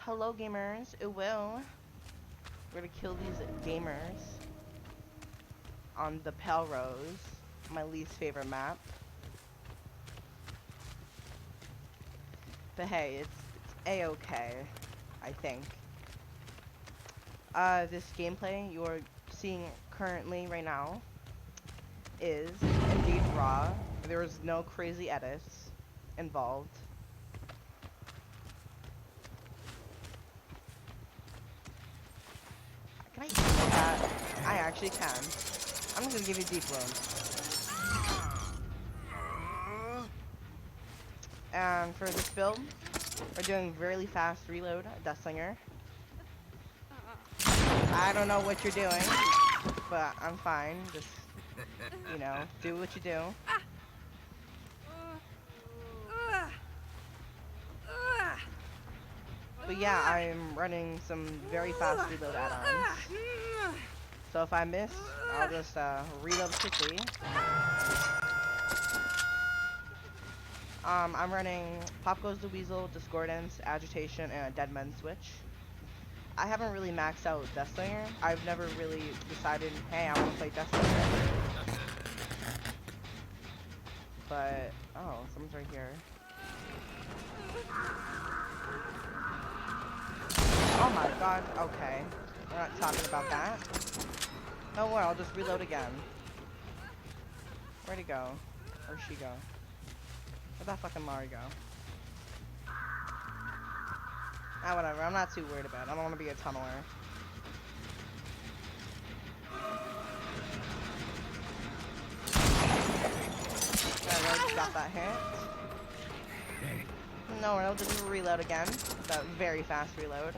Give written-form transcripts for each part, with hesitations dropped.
Hello gamers, it will. We're gonna kill these gamers on the Pale Rose, my least favorite map. But hey, it's a-okay, I think. This gameplay you're seeing currently right now is indeed raw. There was no crazy edits involved. Can I eat that? I actually can. I'm just gonna give you deep wounds. And for this build, we're doing really fast reload, Deathslinger. I don't know what you're doing, but I'm fine. Just, you know, do what you do. But yeah, I'm running some very fast reload add-ons. So if I miss, I'll just reload quickly. I'm running Pop Goes the Weasel, Discordance, Agitation, and a Dead Man Switch. I haven't really maxed out Deathslinger. I've never really decided, hey, I want to play Deathslinger. But, oh, someone's right here. Oh my god, okay. We're not talking about that. No worry, I'll just reload again. Where'd he go? Where'd she go? Where'd that fucking Mori go? Ah, whatever, I'm not too worried about it. I don't want to be a tunneler. Alright, got that hit. No, I'll just reload again. That very fast reload.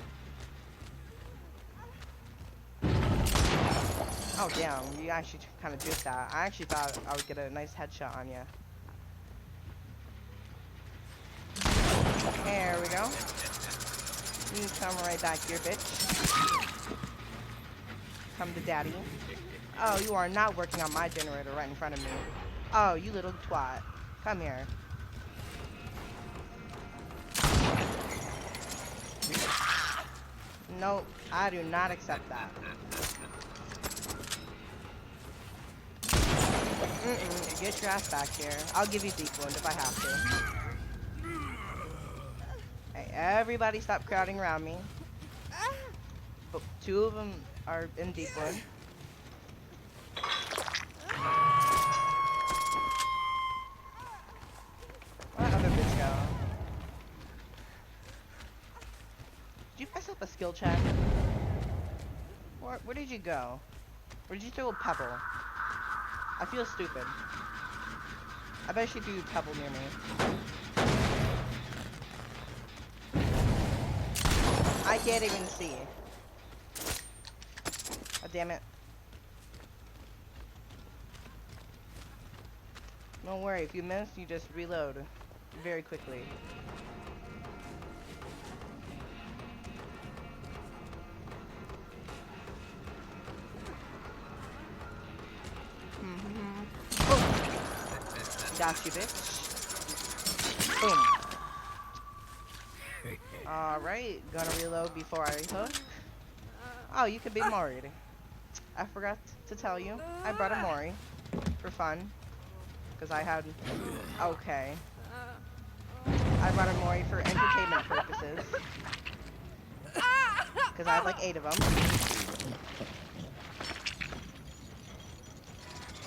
Oh damn, you actually kind of did that. I actually thought I would get a nice headshot on you. There we go. You come right back here, bitch. Come to daddy. Oh, you are not working on my generator right in front of me. Oh, you little twat. Come here. Nope, I do not accept that. Get your ass back here. I'll give you deep wound if I have to. Hey, everybody stop crowding around me. But two of them are in deep wound. Where'd that other bitch go? Did you mess up a skill check? Where did you go? Where did you throw a pebble? I feel stupid. I bet you threw a pebble near me. I can't even see. Oh, damn it. Don't worry, if you miss, you just reload very quickly. Oh. Got you, bitch. Boom. Alright, gonna reload before I hook. Oh, you could be Mori. I forgot to tell you, I brought a Mori for fun. Because I had... Okay. I brought a Mori for entertainment purposes. Because I have like 8 of them.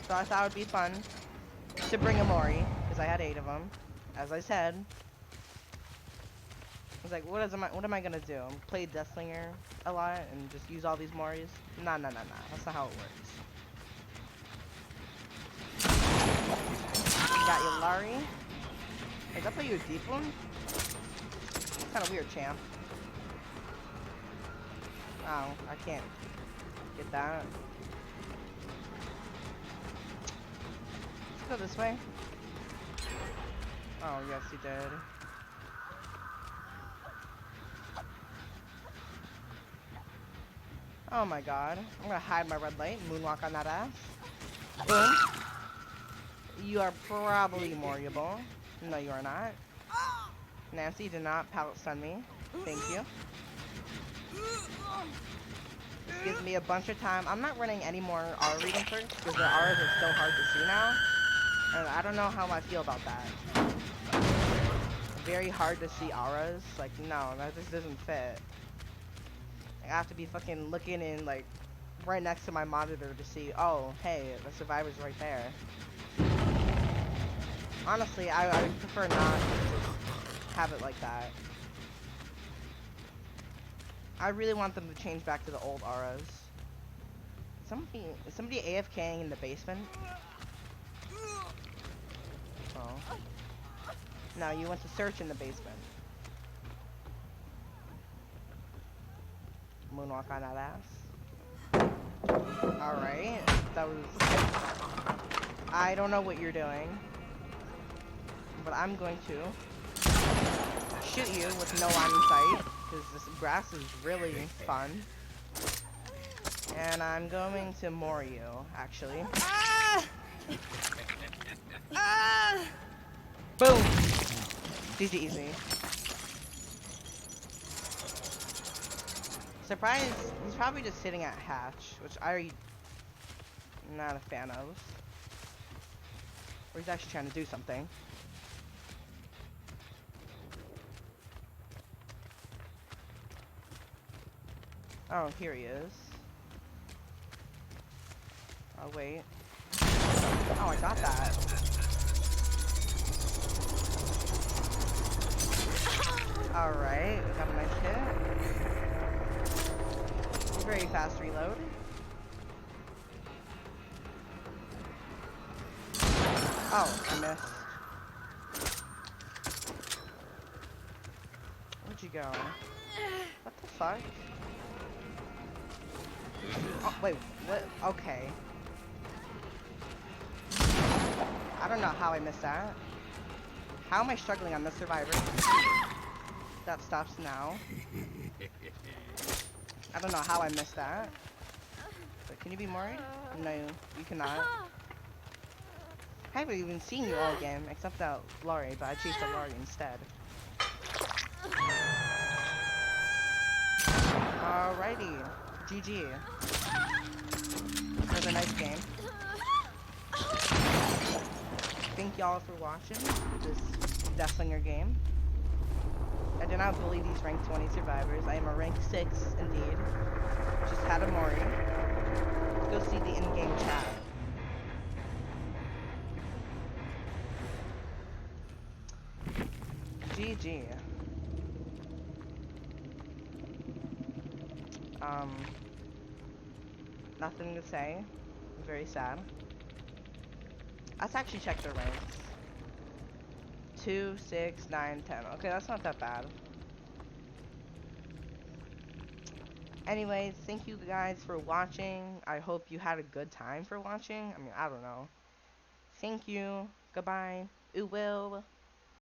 So I thought it would be fun to bring a Mori. Because I had 8 of them. As I said. I was like, what am I gonna do? Play Deathslinger a lot and just use all these Moris? Nah. That's not how it works. Got you, Larry. Is that play you a deep one? Kind of weird, champ. Oh, I can't get that. Let's go this way. Oh, yes, he did. Oh my god. I'm gonna hide my red light, moonwalk on that ass. Boom. You are probably Moriable. No, you are not. Nancy, do not pallet stun me. Thank you. This gives me a bunch of time. I'm not running any more R reading first because the R's are so hard to see now. And I don't know how I feel about that. Very hard to see auras. Like, no, that just doesn't fit. I have to be fucking looking in, like, right next to my monitor to see, oh, hey, the survivor's right there. Honestly, I prefer not to just have it like that. I really want them to change back to the old auras. Is somebody AFKing in the basement? Oh. No, you went to search in the basement. Moonwalk on that ass. Alright. That was... I don't know what you're doing. But I'm going to shoot you with no line of sight. Because this grass is really fun. And I'm going to Mori you, actually. Ah! Ah! Boom! GG easy. Surprised, he's probably just sitting at hatch, which I'm not a fan of. Or he's actually trying to do something. Oh, here he is. Oh, wait. Oh, I got that. Alright, we got a nice hit. Very fast reload. Oh, I missed. Where'd you go? What the fuck? Oh, wait, what? Okay. I don't know how I missed that. How am I struggling on this survivor? That stops now. I don't know how I missed that. But can you be Mori? No, you cannot. I haven't even seen you all game, except that Laurie, but I chased a Laurie instead. Alrighty. GG. It was a nice game. Thank y'all for watching this Deathslinger game. I do not bully these rank 20 survivors. I am a rank 6 indeed. Just had a Mori. Let's go see the in-game chat. GG. Nothing to say. Very sad. Let's actually check their ranks. 2, 6, 9, 10. Okay, that's not that bad. Anyways, thank you guys for watching. I hope you had a good time for watching. I mean, I don't know. Thank you. Goodbye. Ooh, will.